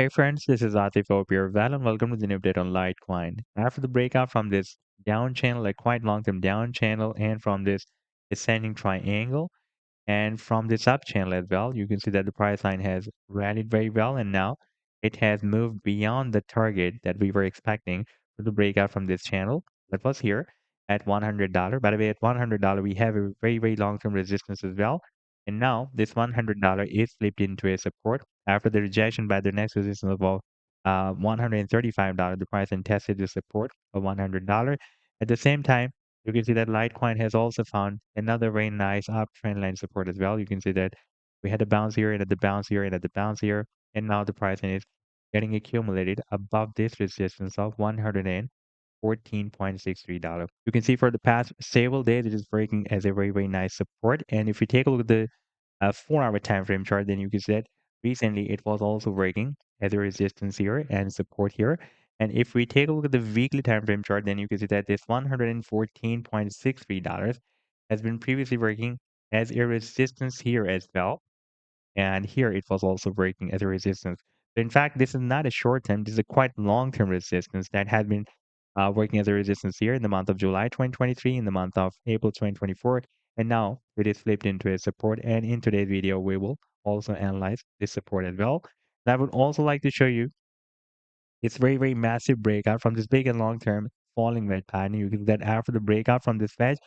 Hey friends, this is Atif here, and welcome to the new update on Litecoin. After the breakout from this down channel, like quite long-term down channel, and from this ascending triangle, and from this up channel as well, you can see that the price line has rallied very well, and now it has moved beyond the target that we were expecting for the breakout from this channel that was here at $100. By the way, at $100, we have a very long-term resistance as well. And now this $100 is flipped into a support after the rejection by the next resistance of $135. The price and tested the support of $100. At the same time, you can see that Litecoin has also found another very nice uptrend line support as well. You can see that we had a bounce here and at the bounce here and at the bounce here, and now the pricing is getting accumulated above this resistance of $114.63. You can see for the past several days, it is breaking as a very nice support. And if you take a look at the 4-hour time frame chart, then you can see that recently it was also breaking as a resistance here and support here. And if we take a look at the weekly time frame chart, then you can see that this $114.63 has been previously working as a resistance here as well. And here it was also breaking as a resistance. So in fact, this is not a short term, this is a quite long term resistance that had been working as a resistance here in the month of July 2023, in the month of April 2024, and now it is flipped into a support. And in today's video, we will also analyze this support as well. And I would also like to show you its very massive breakout from this big and long term falling wedge pattern. You can see that after the breakout from this wedge,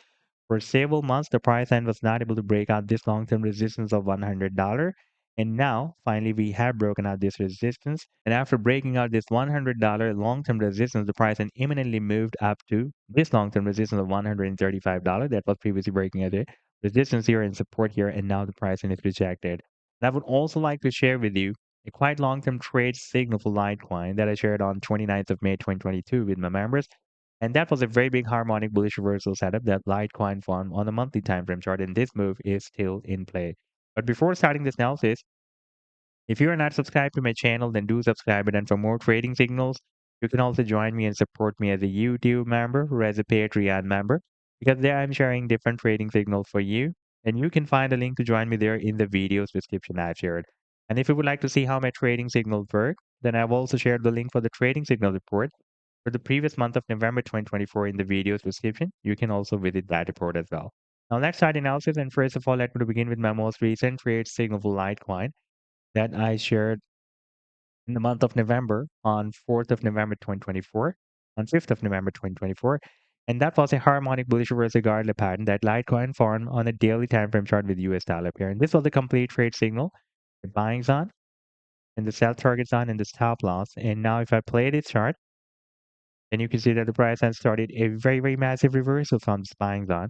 for several months, the price line was not able to break out this long-term resistance of $100. And now, finally, we have broken out this resistance. And after breaking out this $100 long-term resistance, the price line imminently moved up to this long-term resistance of $135 that was previously breaking at a resistance here and support here. And now the price line is rejected. And I would also like to share with you a quite long-term trade signal for Litecoin that I shared on 29th of May 2022 with my members. And that was a very big harmonic bullish reversal setup that Litecoin formed on a monthly time frame chart, and this move is still in play. But before starting this analysis, if you are not subscribed to my channel, then do subscribe. And for more trading signals, you can also join me and support me as a YouTube member or as a Patreon member, because there I'm sharing different trading signals for you. And you can find a link to join me there in the video's description I've shared. And if you would like to see how my trading signals work, then I've also shared the link for the trading signal report for the previous month of November 2024 in the video's description. You can also visit that report as well. Now let's start analysis. And first of all, let me begin with my most recent trade signal for Litecoin that I shared in the month of November on 4th of November 2024, on 5th of November 2024. And that was a harmonic bullish reversal Gartner pattern that Litecoin formed on a daily time frame chart with US dollar pair. And this was a complete trade signal. The buying's on and the sell target's on and the stop loss. And now if I play this chart, then you can see that the price has started a very massive reversal from the buying zone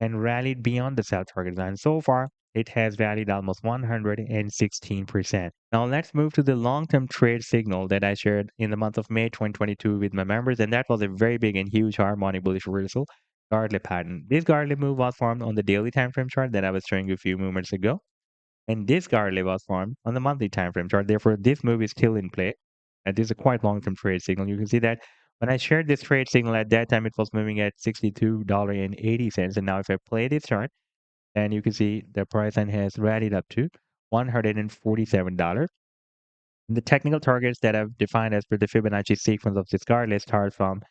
and rallied beyond the sell target zone. So far, it has rallied almost 116%. Now let's move to the long-term trade signal that I shared in the month of May 2022 with my members, and that was a very big and huge harmonic bullish reversal Gartley pattern. This Gartley move was formed on the daily time frame chart that I was showing you a few moments ago, and this Gartley was formed on the monthly time frame chart. Therefore, this move is still in play. And this is a quite long-term trade signal. You can see that when I shared this trade signal at that time, it was moving at $62.80. And now if I play this chart, then you can see the price line has rallied up to $147. And the technical targets that I've defined as per the Fibonacci sequence of this Gartley start from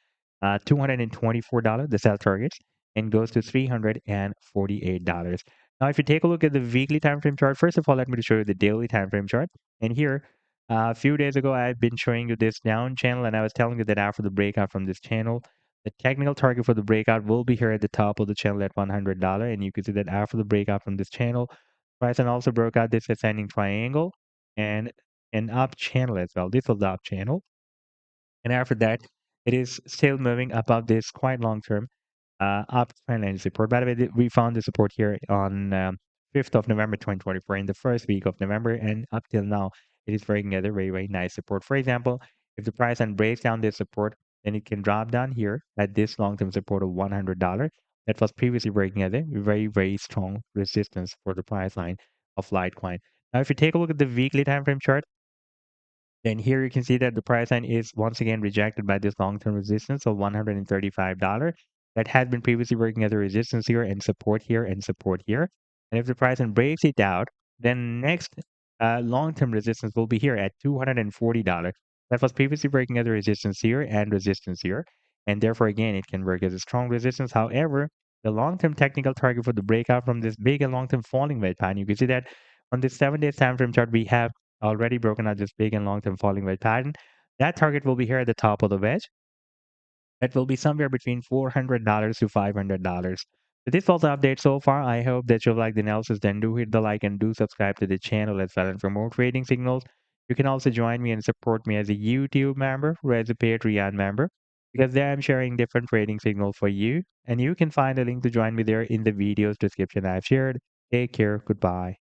$224, the sell targets, and goes to $348. Now, if you take a look at the weekly time frame chart, first of all, let me show you the daily time frame chart. And here, a few days ago, I've been showing you this down channel, and I was telling you that after the breakout from this channel, the technical target for the breakout will be here at the top of the channel at $100. And you can see that after the breakout from this channel, price and also broke out this ascending triangle and an up channel as well. This was the up channel. And after that, it is still moving above this quite long term uptrend line support. By the way, we found the support here on 5th of November 2024 in the first week of November, and up till now, it is breaking at a very nice support. For example, if the price and breaks down this support, then it can drop down here at this long-term support of $100 that was previously breaking at a very strong resistance for the price line of Litecoin. Now, if you take a look at the weekly time frame chart, then here you can see that the price line is once again rejected by this long-term resistance of $135 that had been previously working as a resistance here and support here and support here. And if the price line breaks it out, then next long-term resistance will be here at $240. That was previously breaking as a resistance here and resistance here. And therefore, again, it can work as a strong resistance. However, the long-term technical target for the breakout from this big and long-term falling wedge pattern, you can see that on this 7 days time frame chart, we have already broken out this big and long-term falling wedge pattern. That target will be here at the top of the wedge. It will be somewhere between $400 to $500. So this was the update so far. I hope that you like the analysis. Then do hit the like and do subscribe to the channel as well. And for more trading signals, you can also join me and support me as a YouTube member or as a Patreon member, because there I'm sharing different trading signals for you. And you can find a link to join me there in the video's description I've shared. Take care. Goodbye.